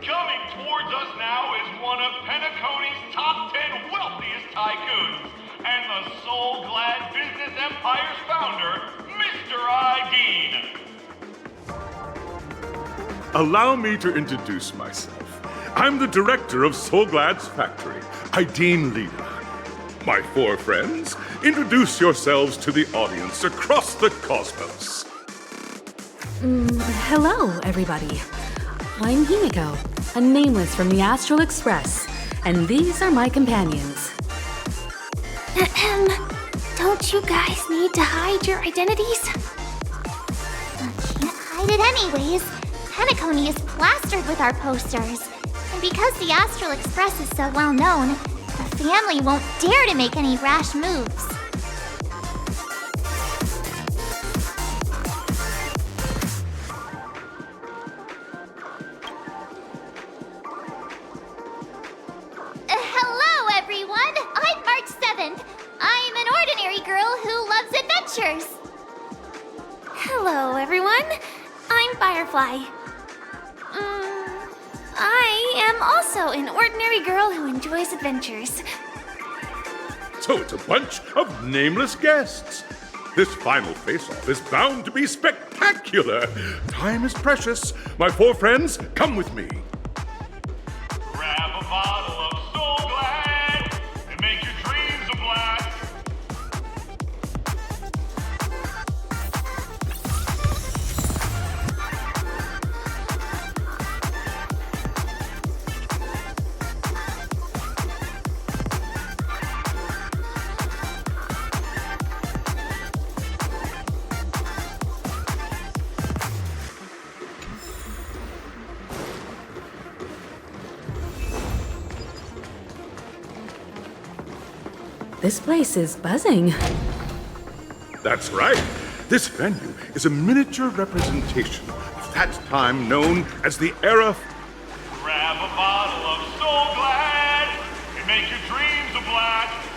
Coming towards us now is one of Penacony's top 10 wealthiest tycoons, and the soul-glad business empire's founder, Mr. Ideen. Allow me to introduce myself. I'm the director of Soulglad's factory, Ideen Leda. My four friends, introduce yourselves to the audience across the cosmos. Hello, everybody. I'm Himiko, a nameless from the Astral Express, and these are my companions. Don't you guys need to hide your identities? Can't hide it anyways. Penacony is plastered with our posters. And because the Astral Express is so well known, the family won't dare to make any rash moves. Hello, everyone! I'm March 7th. I'm an ordinary girl who loves adventures. Hello, everyone. I'm Firefly. I am also an ordinary girl who enjoys adventures. So it's a bunch of nameless guests. This final face-off is bound to be spectacular. Time is precious. My four friends, come with me. Grab a bottle of Soul Glad and make your dreams a blast. This place is buzzing. That's right. This venue is a miniature representation of that time known as the era. Grab a bottle of Soul Glad and make your dreams a blast.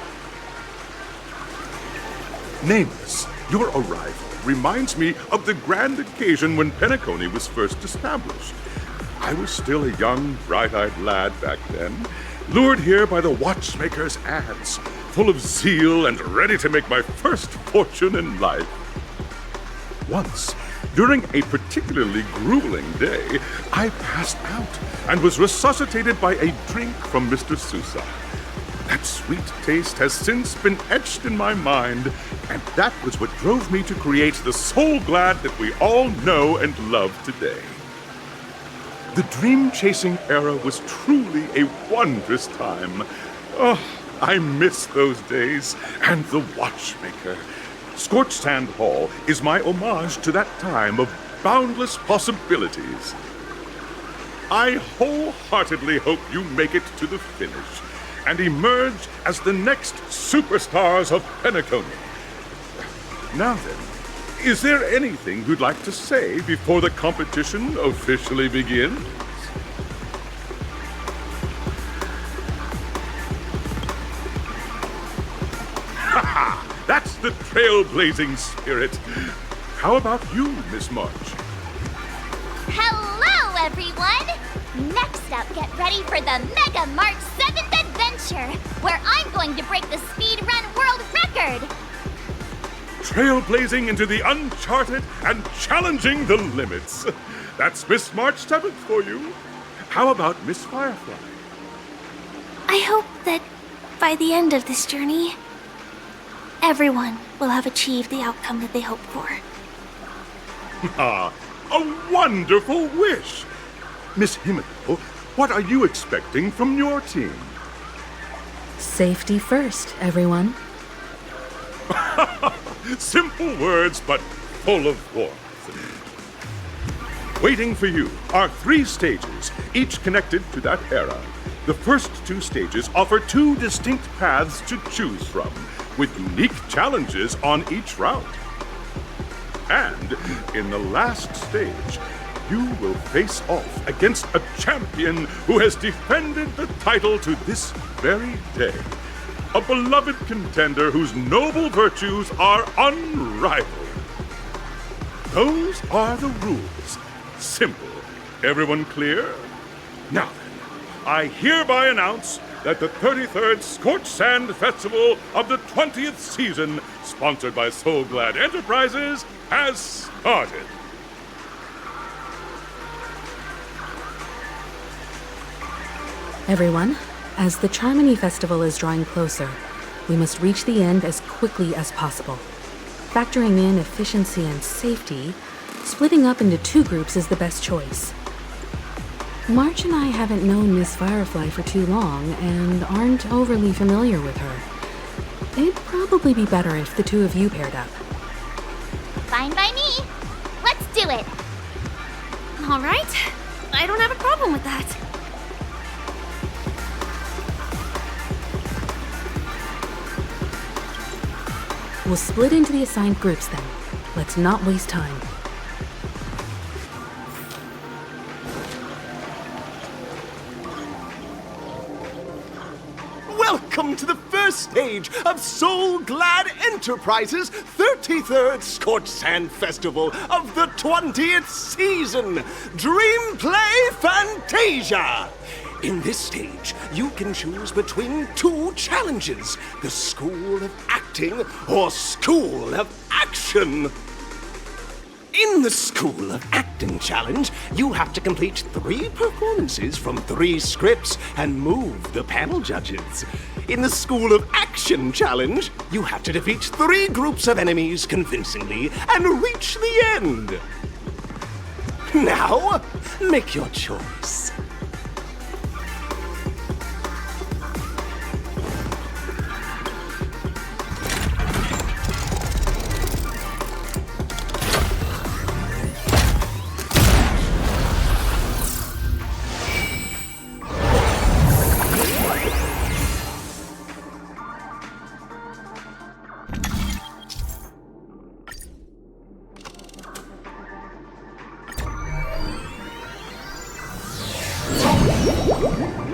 Nameless, your arrival reminds me of the grand occasion when Penacony was first established. I was still a young, bright-eyed lad back then, lured here by the Watchmaker's ads, full of zeal and ready to make my first fortune in life. Once, during a particularly grueling day, I passed out and was resuscitated by a drink from Mr. Sousa. That sweet taste has since been etched in my mind, and that was what drove me to create the Soul Glad that we all know and love today. The dream-chasing era was truly a wondrous time. Oh, I miss those days, and the Watchmaker. Scorched Sand Hall is my homage to that time of boundless possibilities. I wholeheartedly hope you make it to the finish and emerge as the next superstars of Penacony. Now then, is there anything you'd like to say before the competition officially begins? That's the trailblazing spirit. How about you, Miss March? Hello, everyone! Next up, get ready for the Mega March 7th adventure, where I'm going to break the speedrun world record! Trailblazing into the uncharted and challenging the limits. That's Miss March 7th for you. How about Miss Firefly? I hope that by the end of this journey, everyone will have achieved the outcome that they hope for. Ah, a wonderful wish! Miss Himiko, what are you expecting from your team? Safety first, everyone. Simple words, but full of warmth. Waiting for you are 3 stages, each connected to that era. The first 2 stages offer 2 distinct paths to choose from, with unique challenges on each route. And in the last stage, you will face off against a champion who has defended the title to this very day. A beloved contender whose noble virtues are unrivaled. Those are the rules. Simple. Everyone clear? Now, I hereby announce that the 33rd Scorched Sand Festival of the 20th season, sponsored by Soul Glad Enterprises, has started. Everyone, as the Charmony Festival is drawing closer, we must reach the end as quickly as possible. Factoring in efficiency and safety, splitting up into 2 groups is the best choice. March and I haven't known Miss Firefly for too long and aren't overly familiar with her. It'd probably be better if the 2 of you paired up. Fine by me. Let's do it. All right. I don't have a problem with that. We'll split into the assigned groups then. Let's not waste time. Welcome to the first stage of Soul Glad Enterprises' 33rd Scorched Sand Festival of the 20th season, Dream Play Fantasia. In this stage, you can choose between 2 challenges, the School of Acting or School of Action. In the School of Acting challenge, you have to complete 3 performances from 3 scripts and move the panel judges. In the School of Action challenge, you have to defeat 3 groups of enemies convincingly and reach the end. Now, make your choice.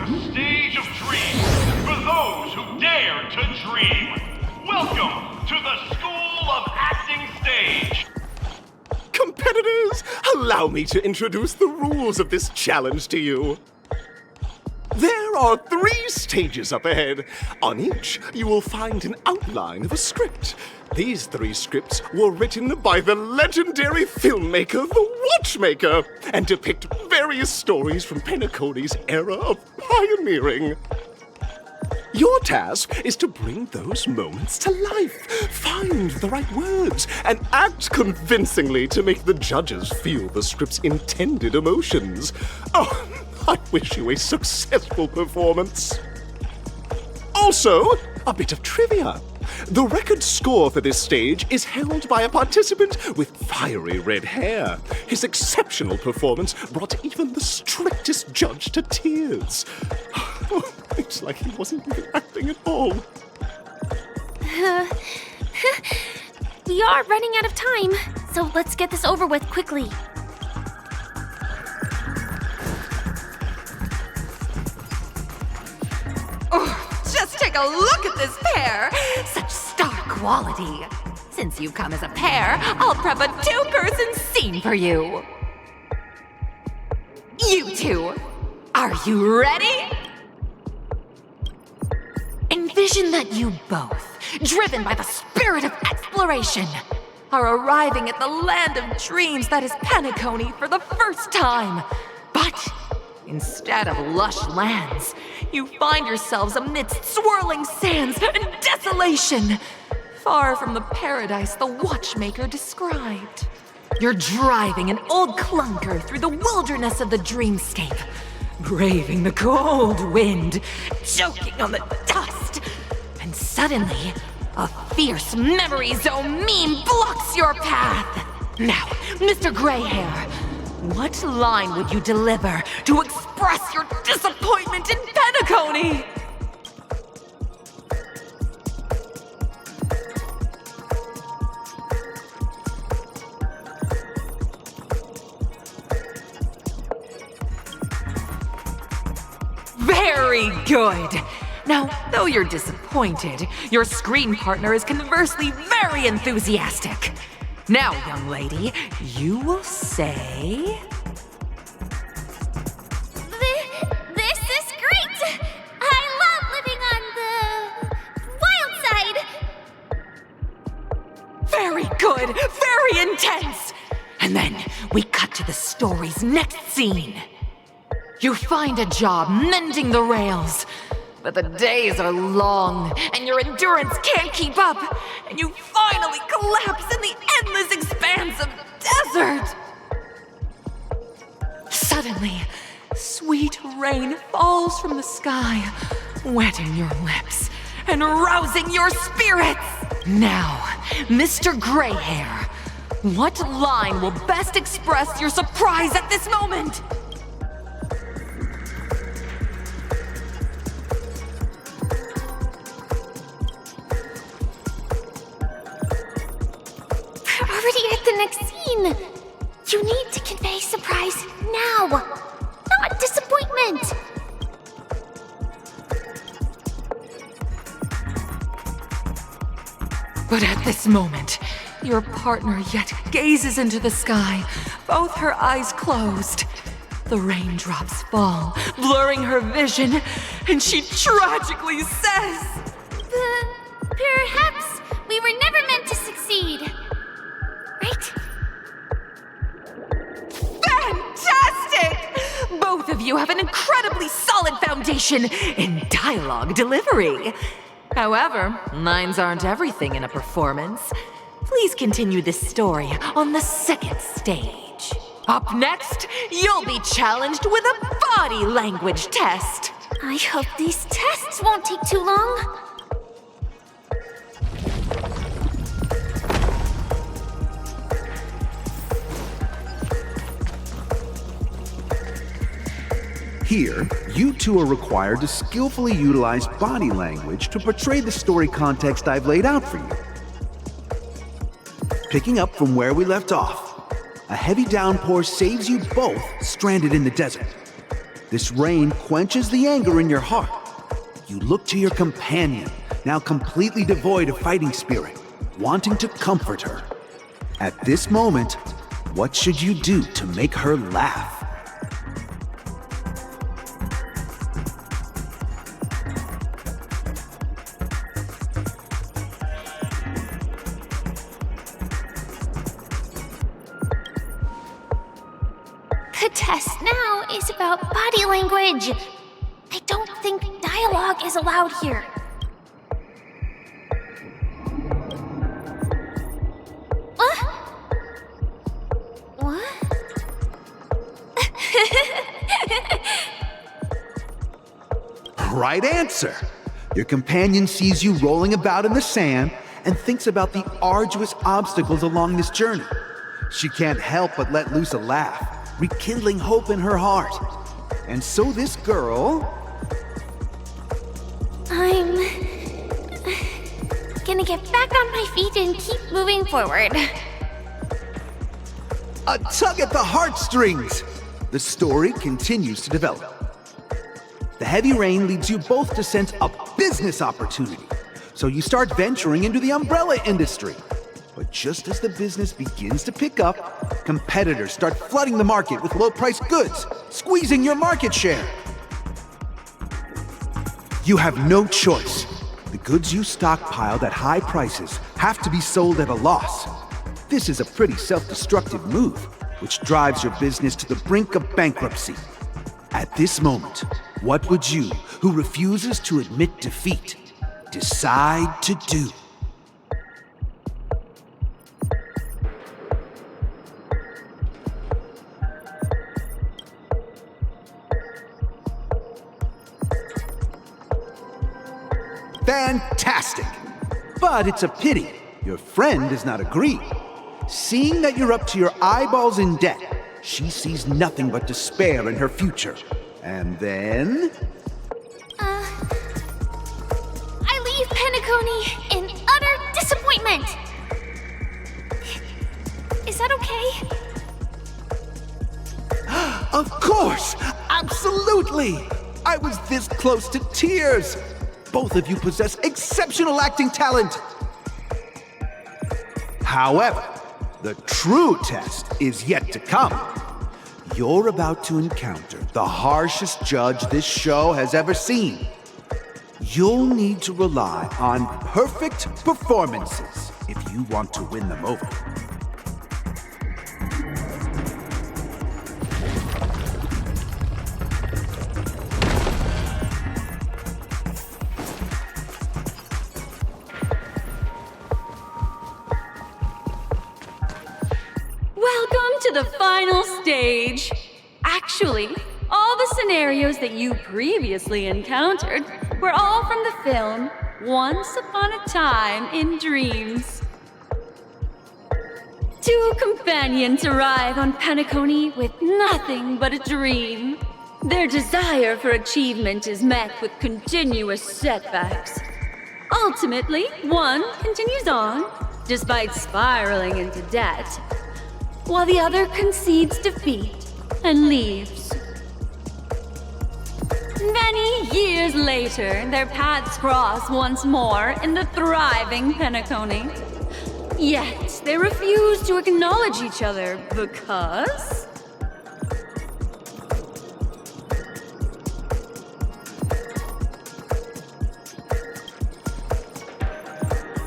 The stage of dreams for those who dare to dream. Welcome to the School of Acting stage. Competitors, allow me to introduce the rules of this challenge to you. There are 3 stages up ahead. On each, you will find an outline of a script. These 3 scripts were written by the legendary filmmaker, the Watchmaker, and depict various stories from Penacony's era of pioneering. Your task is to bring those moments to life, find the right words, and act convincingly to make the judges feel the script's intended emotions. Oh, I wish you a successful performance. Also, a bit of trivia. The record score for this stage is held by a participant with fiery red hair. His exceptional performance brought even the strictest judge to tears. It's like he wasn't even acting at all. We are running out of time, so let's get this over with quickly. Just take a look at this pair! Such star quality! Since you've come as a pair, I'll prep a 2-person scene for you! You 2, are you ready? Envision that you both, driven by the spirit of exploration, are arriving at the land of dreams that is Penacony for the first time. But instead of lush lands, you find yourselves amidst swirling sands and desolation, far from the paradise the Watchmaker described. You're driving an old clunker through the wilderness of the dreamscape, braving the cold wind, choking on the dust, and suddenly, a fierce memory zone meme blocks your path. Now, Mr. Greyhair, what line would you deliver to express your disappointment in Penacony? Very good. Now, though you're disappointed, your screen partner is conversely very enthusiastic. Now, young lady, you will say... story's next scene. You find a job mending the rails, but the days are long and your endurance can't keep up, and you finally collapse in the endless expanse of desert. Suddenly, sweet rain falls from the sky, wetting your lips and rousing your spirits. Now, Mr. Greyhair, what line will best express your surprise at this moment? We're already at the next scene. You need to convey surprise now, not disappointment. But at this moment, your partner yet gazes into the sky, both her eyes closed. The raindrops fall, blurring her vision, and she tragically says, Perhaps we were never meant to succeed. Right? Fantastic! Both of you have an incredibly solid foundation in dialogue delivery. However, lines aren't everything in a performance. Please continue this story on the second stage. Up next, you'll be challenged with a body language test. I hope these tests won't take too long. Here, you two are required to skillfully utilize body language to portray the story context I've laid out for you. Picking up from where we left off, a heavy downpour saves you both stranded in the desert. This rain quenches the anger in your heart. You look to your companion, now completely devoid of fighting spirit, wanting to comfort her. At this moment, what should you do to make her laugh? The test now is about body language. I don't think dialogue is allowed here. What? What? Right answer! Your companion sees you rolling about in the sand and thinks about the arduous obstacles along this journey. She can't help but let loose a laugh, rekindling hope in her heart. And so this girl... I'm gonna get back on my feet and keep moving forward. A tug at the heartstrings! The story continues to develop. The heavy rain leads you both to sense a business opportunity, so you start venturing into the umbrella industry. But just as the business begins to pick up, competitors start flooding the market with low-priced goods, squeezing your market share. You have no choice. The goods you stockpiled at high prices have to be sold at a loss. This is a pretty self-destructive move, which drives your business to the brink of bankruptcy. At this moment, what would you, who refuses to admit defeat, decide to do? Fantastic! But it's a pity your friend does not agree. Seeing that you're up to your eyeballs in debt, she sees nothing but despair in her future. And then... I leave Penacony in utter disappointment. Is that okay? Of course! Absolutely! I was this close to tears! Both of you possess exceptional acting talent! However, the true test is yet to come. You're about to encounter the harshest judge this show has ever seen. You'll need to rely on perfect performances if you want to win them over. the final stage. Actually, all the scenarios that you previously encountered were all from the film Once Upon a Time in Dreams. Two companions arrive on Penacony with nothing but a dream. Their desire for achievement is met with continuous setbacks. Ultimately, one continues on, despite spiraling into debt, while the other concedes defeat and leaves. Many years later, their paths cross once more in the thriving Penacony. Yet, they refuse to acknowledge each other because...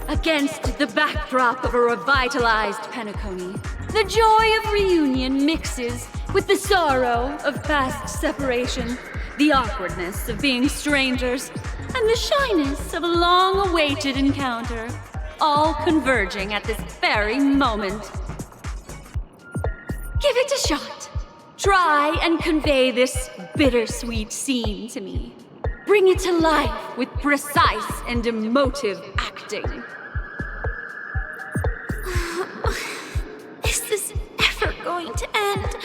Against the backdrop of a revitalized Penacony, the joy of reunion mixes with the sorrow of past separation, the awkwardness of being strangers, and the shyness of a long-awaited encounter, all converging at this very moment. Give it a shot. Try and convey this bittersweet scene to me. Bring it to life with precise and emotive acting. Is this ever going to end?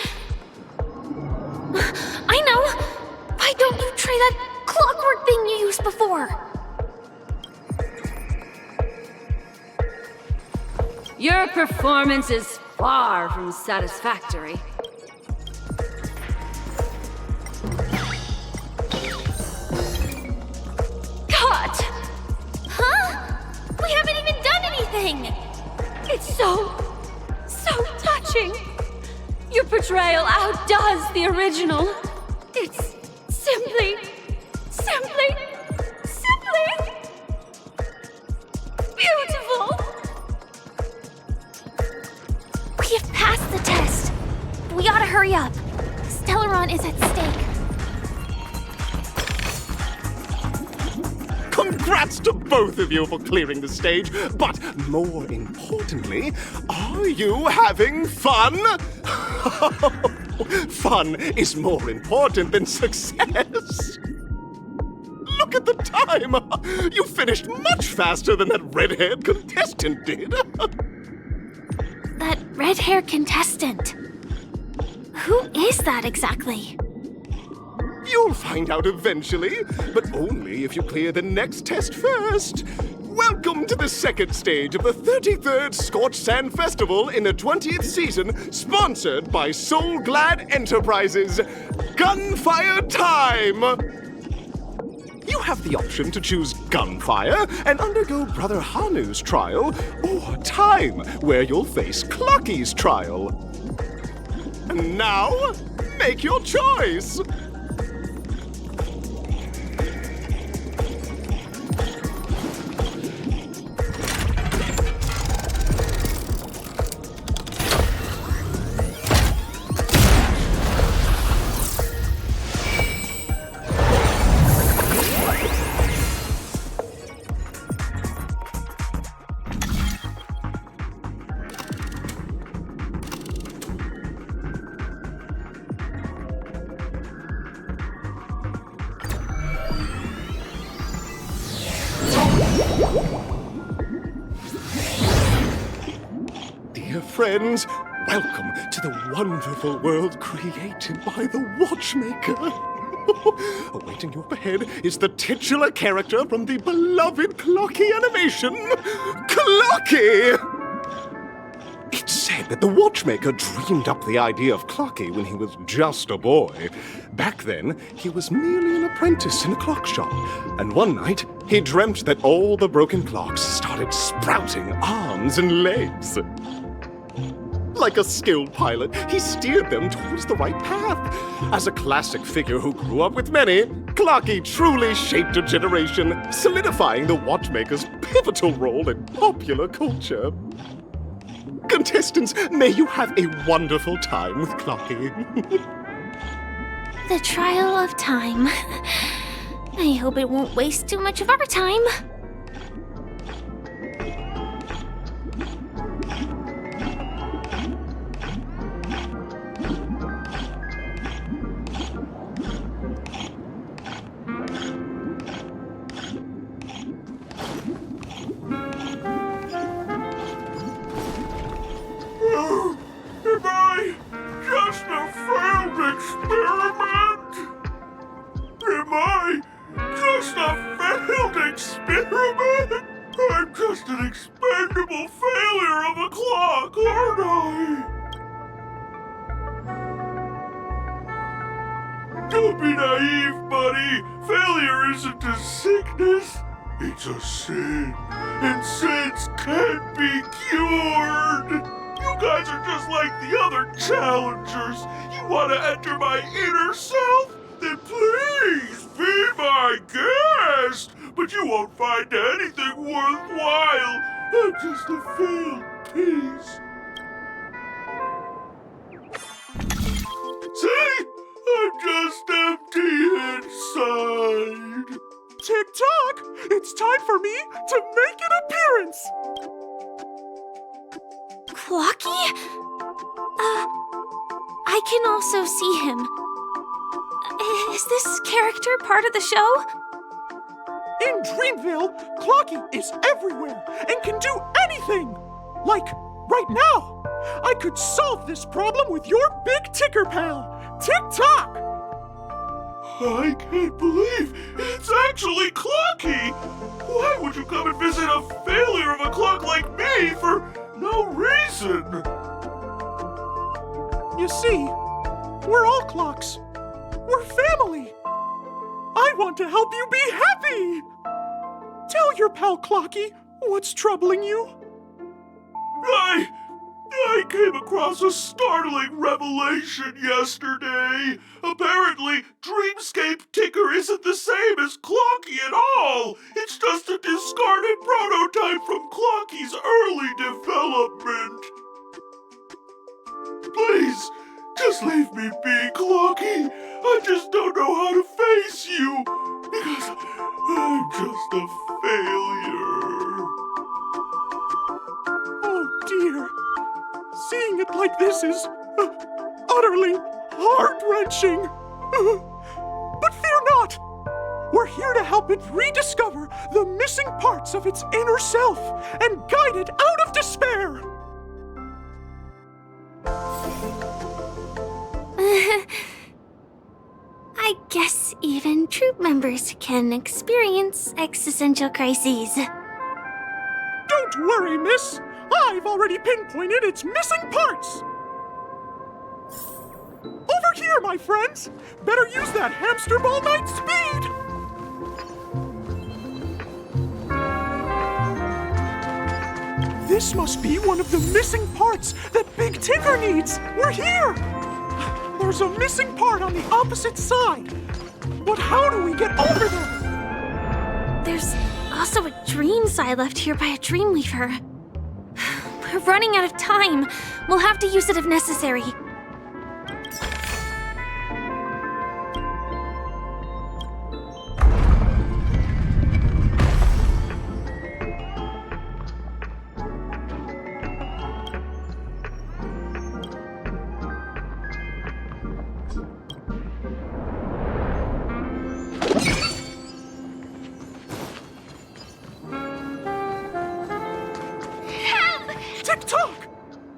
I know! Why don't you try that clockwork thing you used before? Your performance is far from satisfactory. Cut! Huh? We haven't even done anything! It's so touching. Your portrayal outdoes the original. It's simply beautiful. We have passed the test. We ought to hurry up. Stellaron is at stake. Congrats to both of you for clearing the stage, but more importantly, are you having fun? Fun is more important than success. Look at the time! You finished much faster than that red-haired contestant did. That red-haired contestant. Who is that exactly? You'll find out eventually, but only if you clear the next test first. Welcome to the second stage of the 33rd Scorched Sand Festival in the 20th season, sponsored by Soul Glad Enterprises. Gunfire time! You have the option to choose gunfire and undergo Brother Hanu's trial, or time, where you'll face Clucky's trial. And now, make your choice! Dear friends, welcome to the wonderful world created by the Watchmaker. Awaiting you up ahead is the titular character from the beloved Clocky animation, Clocky! It's said that the Watchmaker dreamed up the idea of Clocky when he was just a boy. Back then, he was merely an apprentice in a clock shop, and one night, he dreamt that all the broken clocks started sprouting arms and legs. Like a skilled pilot, he steered them towards the right path. As a classic figure who grew up with many, Clocky truly shaped a generation, solidifying the Watchmaker's pivotal role in popular culture. Contestants, may you have a wonderful time with Clocky. The trial of time. I hope it won't waste too much of our time. Mirrorman! I'm just an expendable failure of a clock, aren't I? Don't be naive, buddy. Failure isn't a sickness. It's a sin. And sins can't be cured. You guys are just like the other challengers. You want to enter my inner self? Then please be my guest. But you won't find anything worthwhile. I'm just a failed piece. See? I'm just empty inside. Tick-tock! It's time for me to make an appearance! Clocky? I can also see him. Is this character part of the show? In Dreamville, Clocky is everywhere and can do anything! Like, right now! I could solve this problem with your big ticker pal, Tick-tock! I can't believe it's actually Clocky! Why would you come and visit a failure of a clock like me for no reason? You see, we're all clocks. We're family. I want to help you be happy! Tell your pal Clocky what's troubling you. I came across a startling revelation yesterday. Apparently, Dreamscape Ticker isn't the same as Clocky at all. It's just a discarded prototype from Clocky's early development. Please, just leave me be, Clocky. I just don't know how to face you, because I'm just a failure. Oh dear. Seeing it like this is utterly heart-wrenching. But fear not. We're here to help it rediscover the missing parts of its inner self and guide it out of despair. I guess even troop members can experience existential crises. Don't worry, miss. I've already pinpointed its missing parts! Over here, my friends! Better use that hamster ball night speed! This must be one of the missing parts that Big Ticker needs! We're here! There's a missing part on the opposite side! But how do we get over there? There's also a dream side left here by a Dreamweaver. We're running out of time. We'll have to use it if necessary.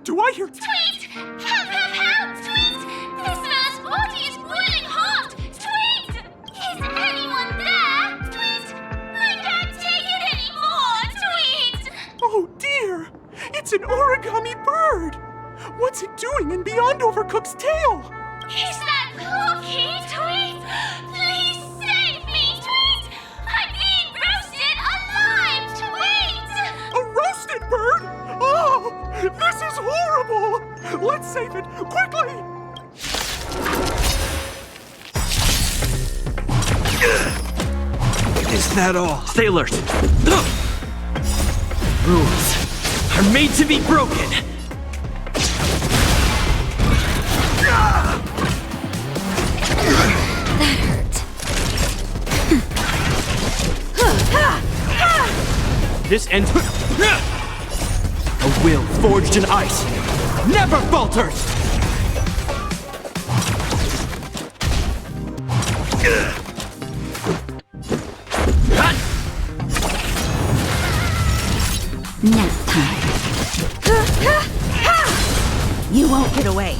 Do I hear... Tweet! Help, help, help! Tweet! This man's body is boiling hot! Tweet! Is anyone there? Tweet! I can't take it anymore! Tweet! Oh dear! It's an origami bird! What's it doing in Beyond Overcooked's tail? Is that Clocky? Tweet! Please save me! Tweet! I'm being roasted alive! Tweet! A roasted bird? Oh! This is horrible! Let's save it, quickly! Is that all? Stay alert! Rules are made to be broken! That hurt. This ends... A will forged in ice never falters! Nap time. You won't get away.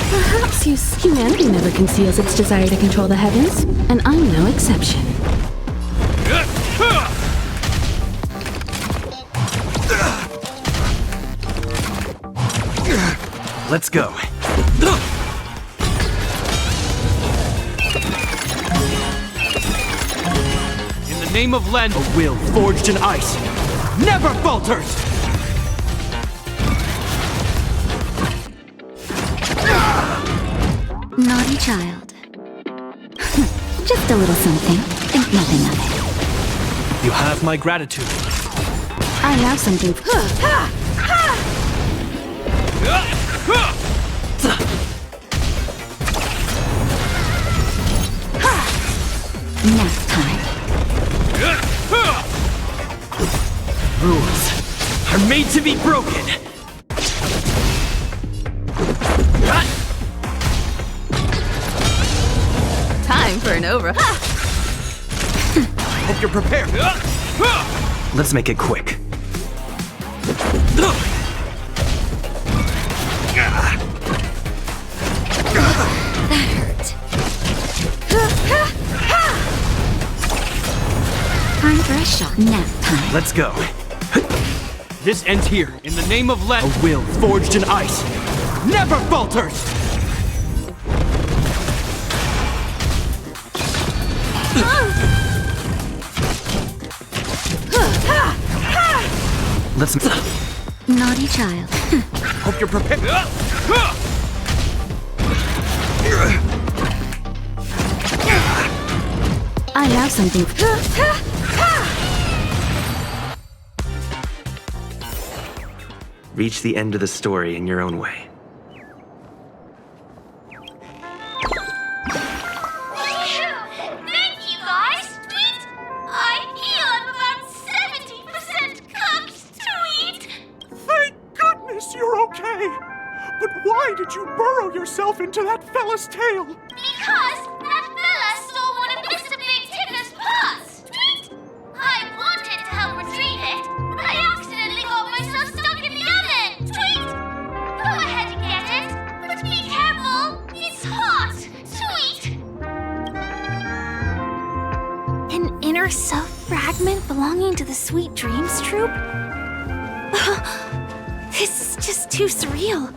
Perhaps humanity never conceals its desire to control the heavens, and I'm no exception. Let's go. In the name of Len, a will forged in ice never falters! Naughty child. Just a little something. Think nothing of it. You have my gratitude. I have something. Nap time. Rules are made to be broken. Time for an over. Hope you're prepared. Let's make it quick. Time for a shot. Nap time. Let's go. This ends here. In the name of Len, a will forged in ice never falters! Let's... Naughty child. Hope you're prepared. I have something. Reach the end of the story in your own way. Thank you, guys. Tweet. I feel I'm about 70% cooked. Tweet. Thank goodness you're okay. But why did you burrow yourself into that fella's tail? Because that fella stole one of Mr. Big Tinder's pots. Tweet. I wanted to help retrieve it, but I accidentally got myself stuck in the oven. Tweet. Go ahead and get it, but be careful. It's hot. Tweet. An inner self fragment belonging to the Sweet Dreams troupe? This is just too surreal.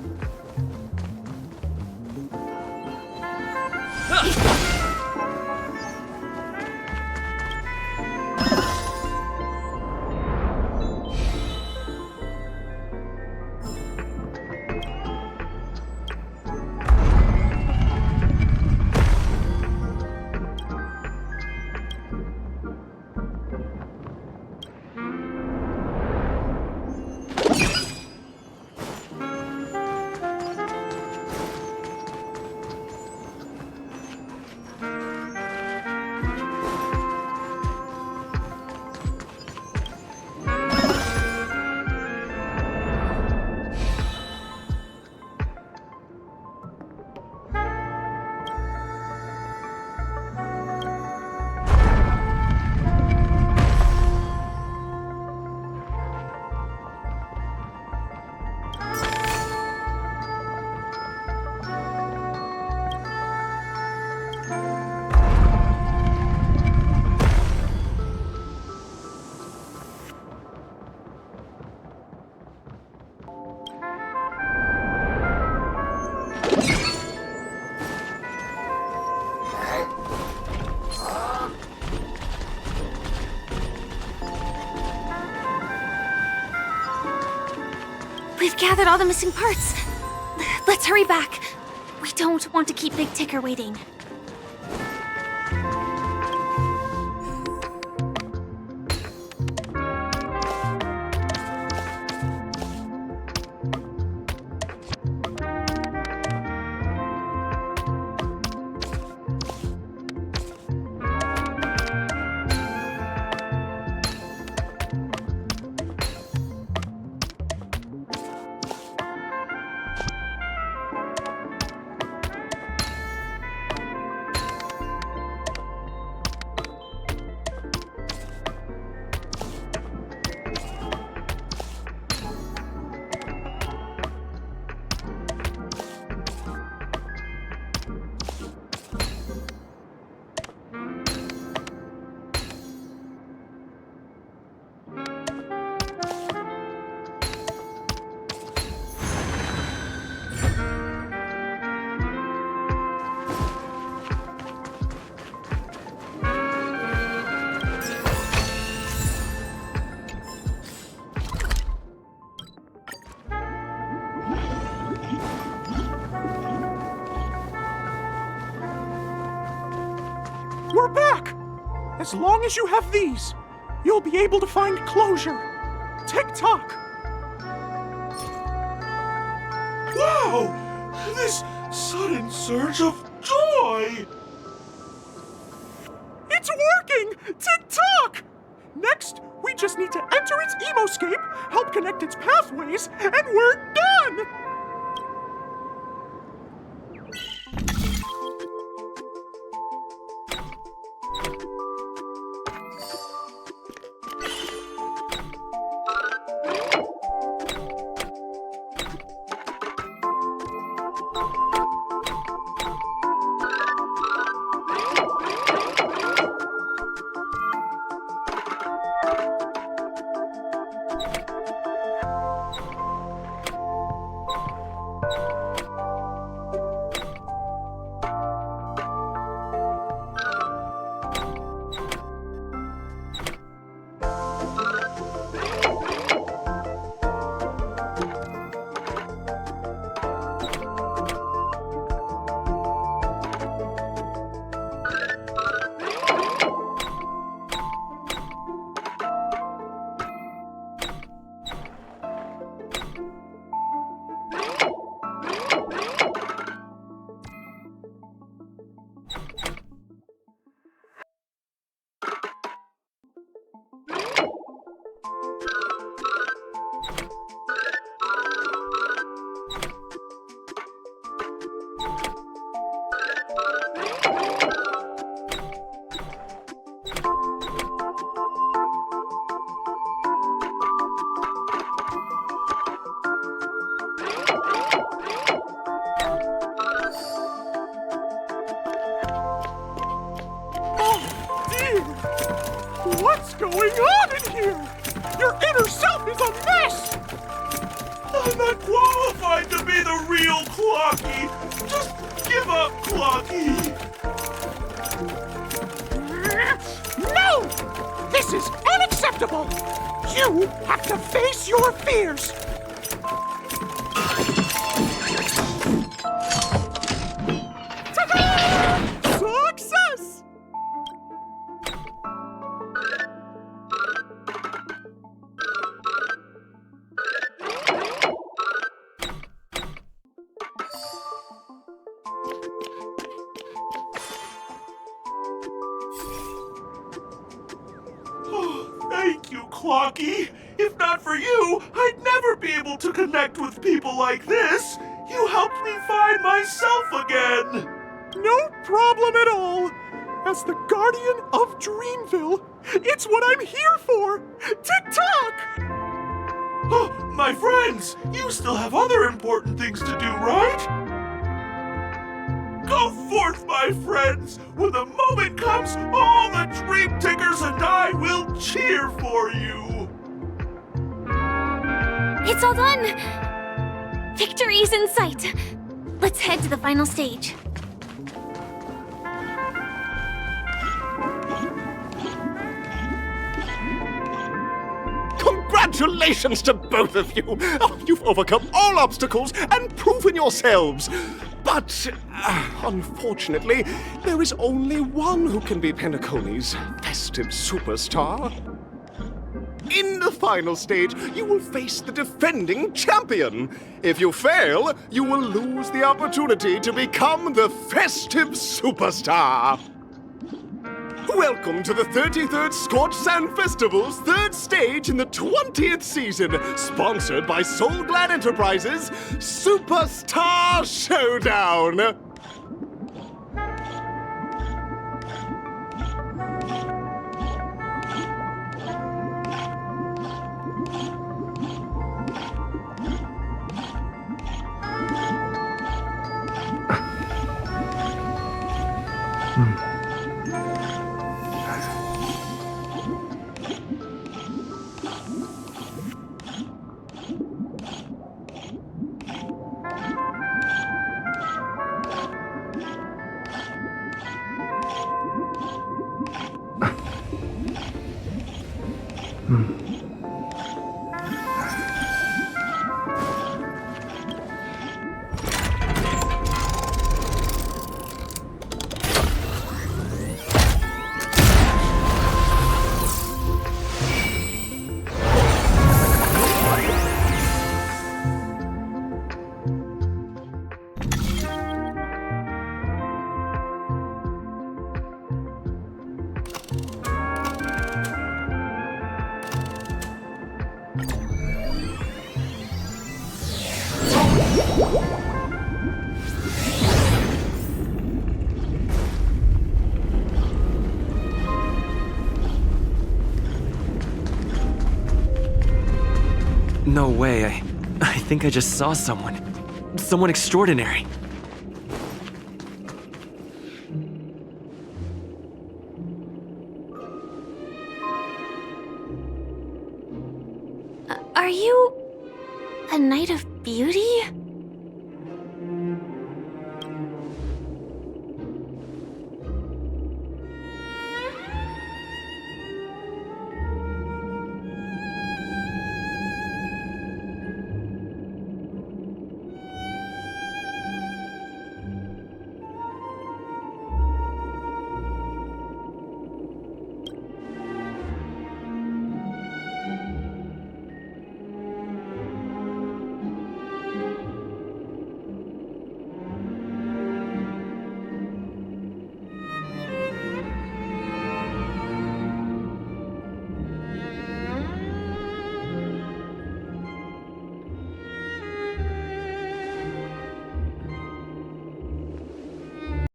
We've gathered all the missing parts. Let's hurry back. We don't want to keep Big Ticker waiting. We're back! As long as you have these, you'll be able to find closure. Tick-tock! Wow! This sudden surge of joy! It's working! Tick-tock! Next, we just need to enter its emoscape, help connect its pathways, and we're done! What's going on in here? Your inner self is a mess! I'm not qualified to be the real Clocky! Just give up, Clocky! No! This is unacceptable! You have to face your fears! Ta-da! Success! Thank you, Clocky. If not for you, I'd never be able to connect with people like this. You helped me find myself again. No problem at all. As the guardian of Dreamville, it's what I'm here for. Tick-tock! Oh, my friends, you still have other important things to do, right? Go forth, my friends! When the moment comes, all the Dream Tickers and I will cheer for you! It's all done! Victory's in sight! Let's head to the final stage. Congratulations to both of you! Oh, you've overcome all obstacles and proven yourselves! But, unfortunately, there is only one who can be Penacony's festive superstar. In the final stage, you will face the defending champion. If you fail, you will lose the opportunity to become the festive superstar. Welcome to the 33rd Scorch Sand Festival's third stage in the 20th season, sponsored by Soul Glad Enterprises, Superstar Showdown! No way. I think I just saw someone. Someone extraordinary. Are you a Knight of Beauty?